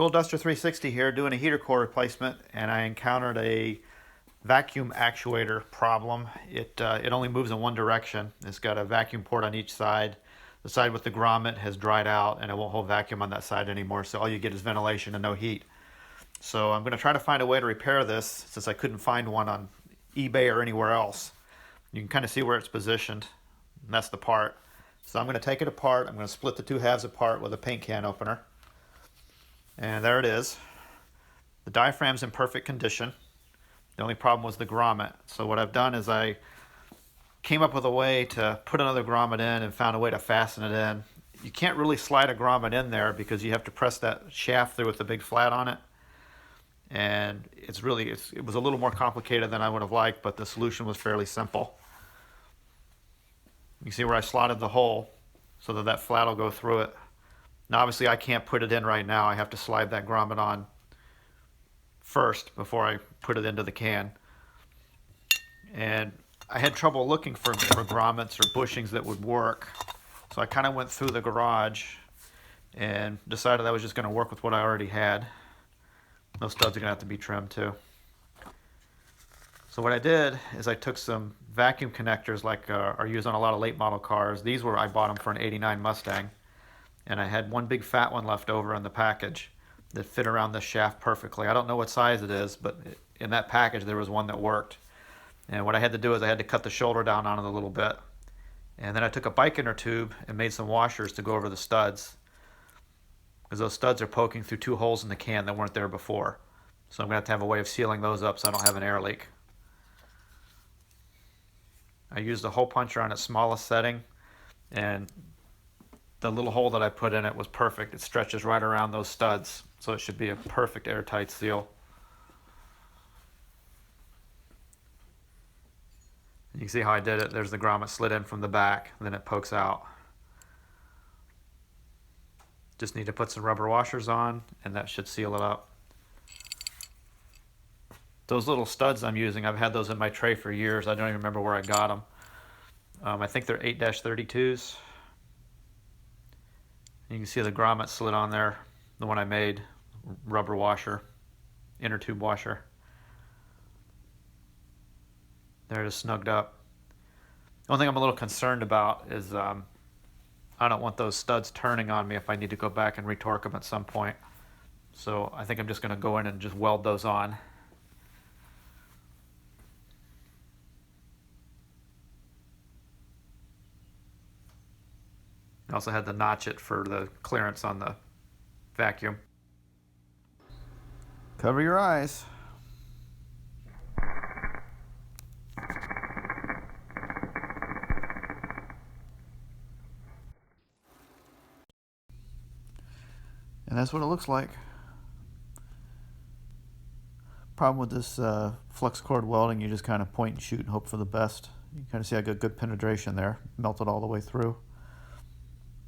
Cool Duster 360 here doing a heater core replacement, and I encountered a vacuum actuator problem. It only moves in one direction. It's got a vacuum port on each side. The side with the grommet has dried out and it won't hold vacuum on that side anymore, so all you get is ventilation and no heat. So I'm going to try to find a way to repair this since I couldn't find one on eBay or anywhere else. You can kind of see where it's positioned, and that's the part. So I'm going to take it apart. I'm going to split the two halves apart with a paint can opener. And there it is. The diaphragm's in perfect condition. The only problem was the grommet. So what I've done is I came up with a way to put another grommet in and found a way to fasten it in. You can't really slide a grommet in there because you have to press that shaft through with the big flat on it. And it was a little more complicated than I would have liked, but the solution was fairly simple. You can see where I slotted the hole so that flat will go through it. Now obviously I can't put it in right now. I have to slide that grommet on first before I put it into the can. And I had trouble looking for grommets or bushings that would work. So I kind of went through the garage and decided I was just going to work with what I already had. Those studs are going to have to be trimmed too. So what I did is I took some vacuum connectors like are used on a lot of late model cars. I bought them for an '89 Mustang. And I had one big fat one left over in the package that fit around the shaft perfectly. I don't know what size it is, but in that package there was one that worked. And what I had to do is I had to cut the shoulder down on it a little bit. And then I took a bike inner tube and made some washers to go over the studs, because those studs are poking through two holes in the can that weren't there before. So I'm going to have a way of sealing those up so I don't have an air leak. I used a hole puncher on its smallest setting, and the little hole that I put in it was perfect. It stretches right around those studs, so it should be a perfect airtight seal. You can see how I did it. There's the grommet slid in from the back, and then it pokes out. Just need to put some rubber washers on, and that should seal it up. Those little studs I'm using, I've had those in my tray for years. I don't even remember where I got them. I think they're 8-32s. You can see the grommet slid on there, the one I made, rubber washer, inner tube washer. There it is snugged up. The only thing I'm a little concerned about is I don't want those studs turning on me if I need to go back and retorque them at some point. So I think I'm just going to go in and just weld those on. I also had to notch it for the clearance on the vacuum. Cover your eyes. And that's what it looks like. Problem with this flux cord welding, you just kind of point and shoot and hope for the best. You kind of see I got good penetration there, melted all the way through.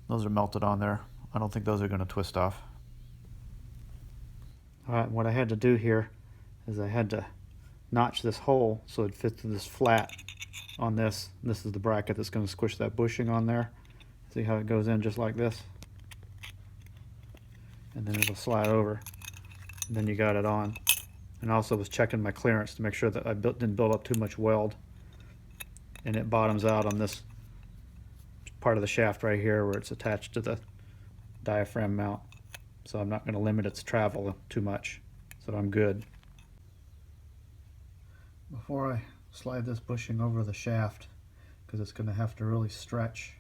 Those are melted on there. I don't think those are going to twist off. Alright, what I had to do here is I had to notch this hole so it fits to this flat on this. This is the bracket that's going to squish that bushing on there. See how it goes in just like this? And then it'll slide over. And then you got it on. And I also was checking my clearance to make sure that I didn't build up too much weld. And it bottoms out on this part of the shaft right here where it's attached to the diaphragm mount. So I'm not going to limit its travel too much. So I'm good. Before I slide this bushing over the shaft, because it's going to have to really stretch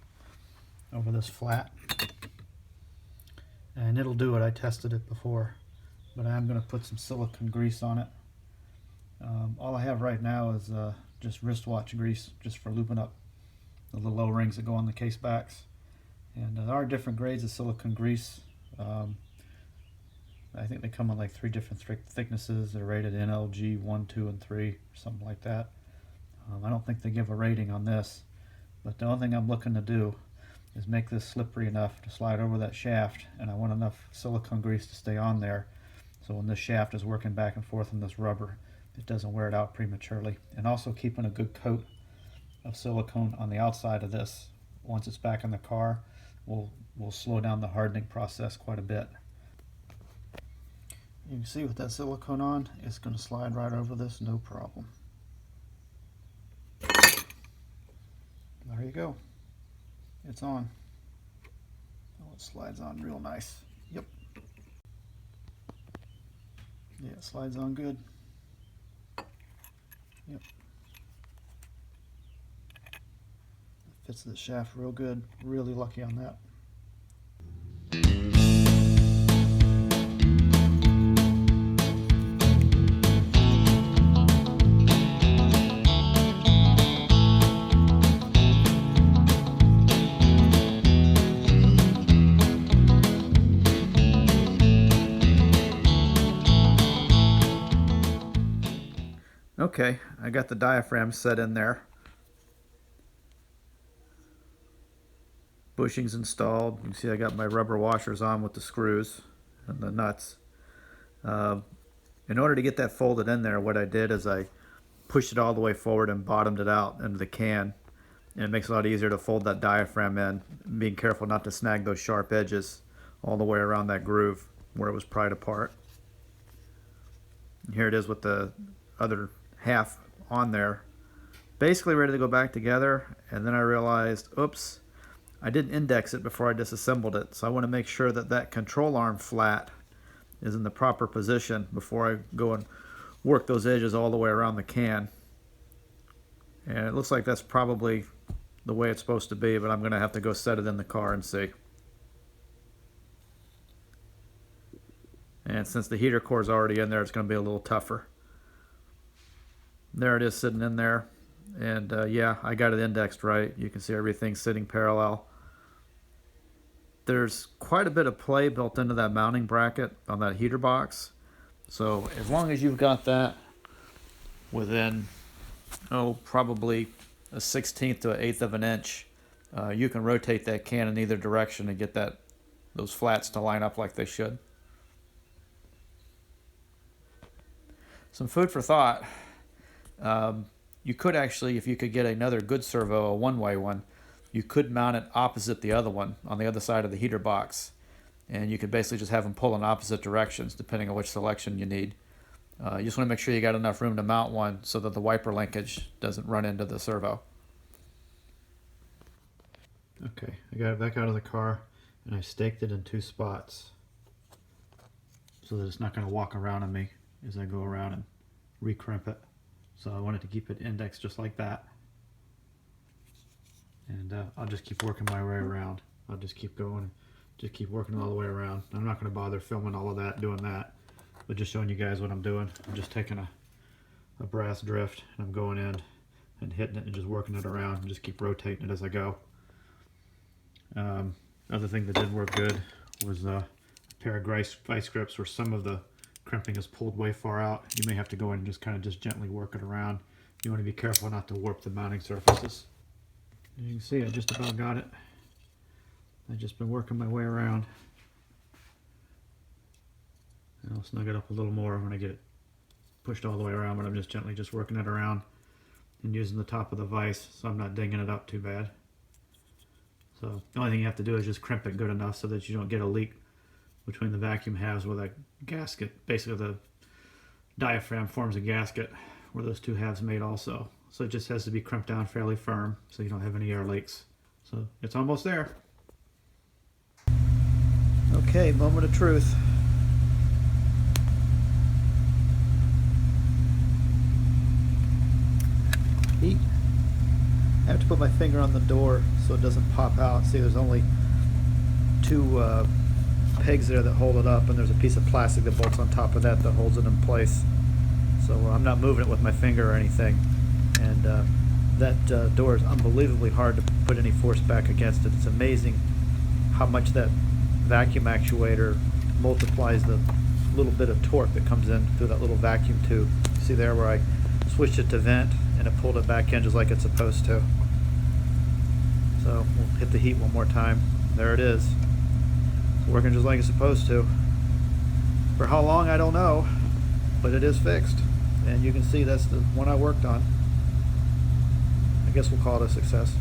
over this flat. And it'll do it. I tested it before. But I am going to put some silicone grease on it. All I have right now is just wristwatch grease, just for looping up the little O-rings that go on the case backs. And there are different grades of silicone grease. I think they come in like 3 different thicknesses. They're rated NLG 1, 2, and 3, or something like that. I don't think they give a rating on this, but the only thing I'm looking to do is make this slippery enough to slide over that shaft, and I want enough silicone grease to stay on there so when this shaft is working back and forth on this rubber, it doesn't wear it out prematurely. And also keeping a good coat of silicone on the outside of this once it's back in the car will slow down the hardening process quite a bit. You can see with that silicone on, it's going to slide right over this, no problem. There you go. It's on. Oh, it slides on real nice. Yep. Yeah, it slides on good. Yep. It fits the shaft real good. Really lucky on that. Okay, I got the diaphragm set in there. Bushings installed. You can see I got my rubber washers on with the screws and the nuts. In order to get that folded in there, what I did is I pushed it all the way forward and bottomed it out into the can. And it makes it a lot easier to fold that diaphragm in, being careful not to snag those sharp edges all the way around that groove where it was pried apart. And here it is with the other half on there, basically ready to go back together. And then I realized, oops, I didn't index it before I disassembled it, so I want to make sure that that control arm flat is in the proper position before I go and work those edges all the way around the can. And it looks like that's probably the way it's supposed to be, but I'm going to have to go set it in the car and see. And since the heater core is already in there, it's going to be a little tougher. There it is sitting in there. And yeah, I got it indexed right. You can see everything sitting parallel. There's quite a bit of play built into that mounting bracket on that heater box. So as long as you've got that within, probably a 1/16 to an 1/8 of an inch, you can rotate that can in either direction and get those flats to line up like they should. Some food for thought. You could actually, if you could get another good servo, a one-way one, you could mount it opposite the other one on the other side of the heater box. And you could basically just have them pull in opposite directions depending on which selection you need. You just want to make sure you got enough room to mount one so that the wiper linkage doesn't run into the servo. Okay, I got it back out of the car and I staked it in 2 spots so that it's not going to walk around on me as I go around and recrimp it. So I wanted to keep it indexed just like that. And I'll just keep working my way around. I'll just keep going, just keep working all the way around. I'm not going to bother filming all of that, doing that, but just showing you guys what I'm doing. I'm just taking a brass drift and I'm going in and hitting it and just working it around and just keep rotating it as I go. Other thing that did work good was a pair of vice grips where some of the crimping is pulled way far out. You may have to go in and just kind of gently work it around. You want to be careful not to warp the mounting surfaces. As you can see, I just about got it. I've just been working my way around. And I'll snug it up a little more when I get it pushed all the way around, but I'm just gently working it around and using the top of the vise so I'm not dinging it up too bad. So the only thing you have to do is just crimp it good enough so that you don't get a leak between the vacuum halves where that gasket, basically the diaphragm forms a gasket where those 2 halves mate also. So it just has to be crimped down fairly firm so you don't have any air leaks. So it's almost there. Okay, moment of truth. Heat. I have to put my finger on the door so it doesn't pop out. See, there's only 2 pegs there that hold it up, and there's a piece of plastic that bolts on top of that that holds it in place. So I'm not moving it with my finger or anything. And that door is unbelievably hard to put any force back against it. It's amazing how much that vacuum actuator multiplies the little bit of torque that comes in through that little vacuum tube. See there where I switched it to vent and it pulled it back in just like it's supposed to. So we'll hit the heat one more time. There it is. It's working just like it's supposed to. For how long, I don't know, but it is fixed. And you can see that's the one I worked on. I guess we'll call it a success.